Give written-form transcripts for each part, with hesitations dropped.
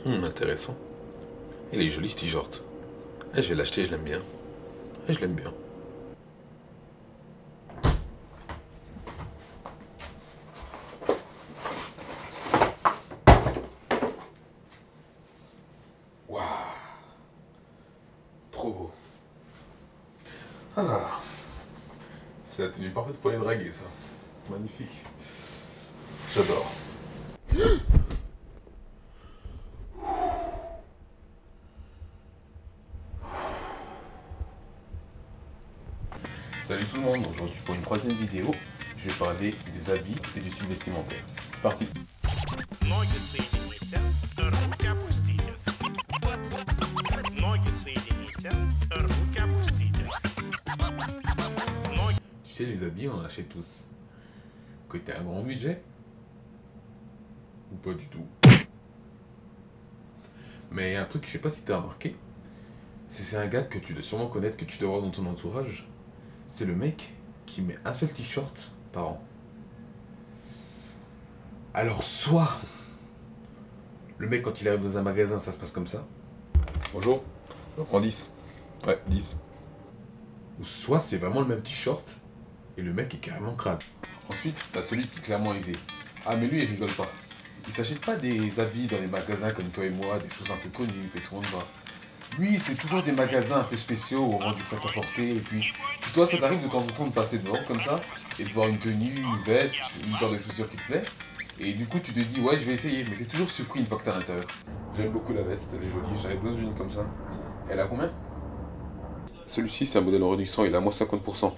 Intéressant. Il est joli ce t-shirt. Je vais l'acheter, je l'aime bien. Je l'aime bien. Waouh. Trop beau. Ah. C'est la tenue parfaite pour les draguer, ça. Magnifique. J'adore. Salut tout le monde, aujourd'hui pour une troisième vidéo, je vais parler des habits et du style vestimentaire. C'est parti. Tu sais, les habits, on en achète tous. Que t'as un grand budget? Ou pas du tout? Mais il y a un truc, je sais pas si t'as remarqué, c'est un gars que tu dois sûrement connaître, que tu dois voir dans ton entourage. C'est le mec qui met un seul t-shirt par an. Alors soit, le mec quand il arrive dans un magasin, ça se passe comme ça. Bonjour, je prends 10. Ouais, 10. Ou soit c'est vraiment le même t-shirt et le mec est carrément crade. Ensuite, t'as celui qui est clairement aisé. Ah mais lui il rigole pas. Il s'achète pas des habits dans les magasins comme toi et moi, des choses un peu connues que tout le monde voit. Lui, c'est toujours des magasins un peu spéciaux au rang du prêt-à-porter. Et puis, toi, ça t'arrive de temps en temps de passer devant comme ça et de voir une tenue, une veste, une paire de chaussures qui te plaît. Et du coup, tu te dis, ouais, je vais essayer. Mais t'es toujours surpris une fois que t'es à l'intérieur. J'aime beaucoup la veste, elle est jolie. J'en ai besoin d'une comme ça. Elle a combien? Celui-ci, c'est un modèle en réduction. Il a à moins 50%.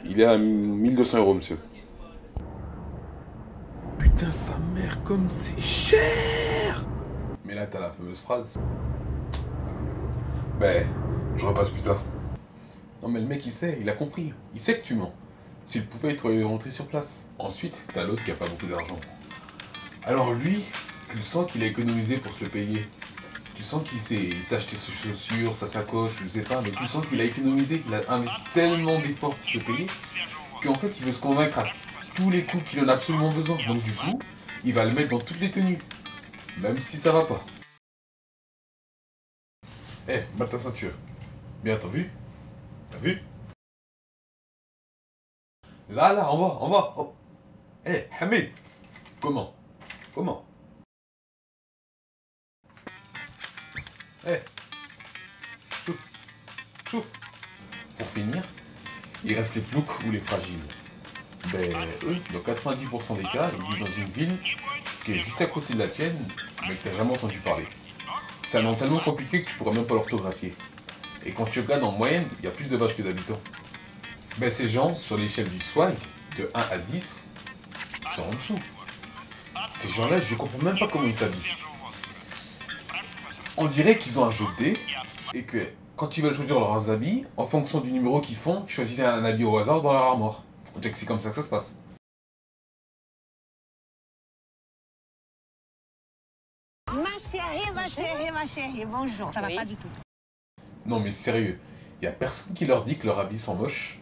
Il est à 1200 €, monsieur. Putain, sa mère, comme c'est cher! Mais là, t'as la fameuse phrase. Ben, je repasse plus tard. Non mais le mec il sait, il a compris. Il sait que tu mens. S'il pouvait être rentré sur place. Ensuite, t'as l'autre qui a pas beaucoup d'argent. Alors lui, tu sens qu'il a économisé pour se le payer. Tu sens qu'il s'est acheté ses chaussures, sa sacoche, je sais pas, mais tu sens qu'il a économisé, qu'il a investi tellement d'efforts pour se le payer, qu'en fait il veut se convaincre à tous les coups qu'il en a absolument besoin. Donc du coup, il va le mettre dans toutes les tenues. Même si ça va pas. Eh, batte ta ceinture. Bien, t'as vu? T'as vu? Là, en bas. Oh. Eh, Hamid. Comment? Eh, chouf. Pour finir, il reste les ploucs ou les fragiles. Ben, eux, dans 90% des cas, ils vivent dans une ville qui est juste à côté de la tienne, mais que t'as jamais entendu parler. C'est un nom tellement compliqué que tu pourras même pas l'orthographier. Et quand tu regardes en moyenne, il y a plus de vaches que d'habitants. Ben ces gens, sur l'échelle du swag, de 1 à 10, ils sont en dessous. Ces gens-là, je comprends même pas comment ils s'habillent. On dirait qu'ils ont un jeu de dés, et que quand ils veulent choisir leurs habits, en fonction du numéro qu'ils font, ils choisissent un habit au hasard dans leur armoire. On dirait que c'est comme ça que ça se passe. Ma chérie, bonjour. Ça va pas du tout. Non mais sérieux, y a personne qui leur dit que leurs habits sont moches.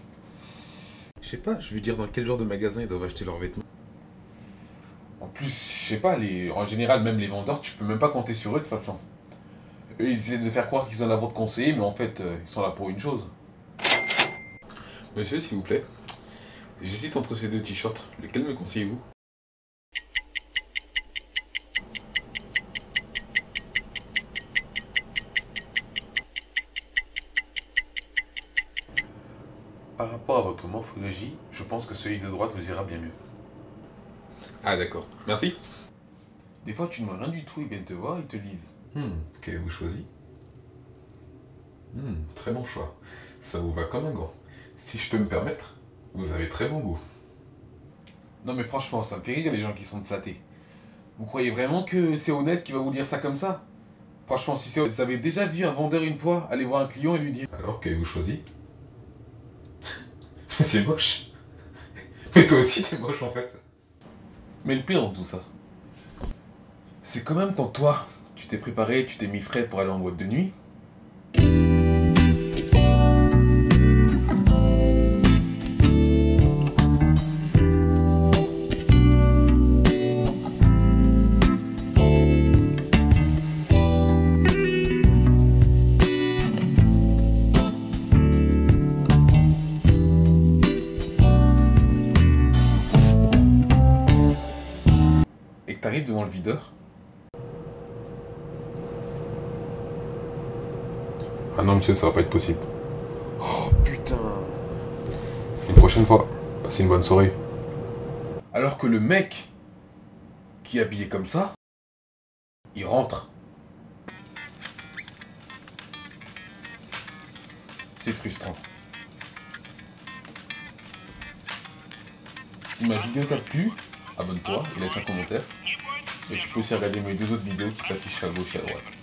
Je sais pas, je veux dire dans quel genre de magasin ils doivent acheter leurs vêtements. En plus, je sais pas, en général même les vendeurs, tu peux même pas compter sur eux de toute façon. Eux ils essaient de faire croire qu'ils sont là pour te conseiller, mais en fait ils sont là pour une chose. Monsieur s'il vous plaît, j'hésite entre ces deux t-shirts, lequel me conseillez-vous? Par rapport à votre morphologie, je pense que celui de droite vous ira bien mieux. Ah d'accord, merci. Des fois tu ne demandes rien du tout, ils viennent te voir, ils te disent qu'avez-vous choisi? Très bon choix. Ça vous va comme un gant. Si je peux me permettre, vous avez très bon goût. Non mais franchement, ça me fait rire les gens qui sont flattés. Vous croyez vraiment que c'est honnête qui va vous dire ça comme ça? Franchement, si c'est honnête, vous avez déjà vu un vendeur une fois aller voir un client et lui dire alors qu'avez-vous choisi? C'est moche. Mais toi aussi t'es moche en fait. Mais le pire dans tout ça, c'est quand même quand toi, tu t'es préparé, tu t'es mis frais pour aller en boîte de nuit. devant le videur. Ah non monsieur, ça va pas être possible. Oh putain. Une prochaine fois, passez une bonne soirée. Alors que le mec qui est habillé comme ça, il rentre. C'est frustrant. Si ma vidéo t'a plu, abonne-toi et laisse un commentaire. Et tu peux aussi regarder mes 2 autres vidéos qui s'affichent à gauche et à droite.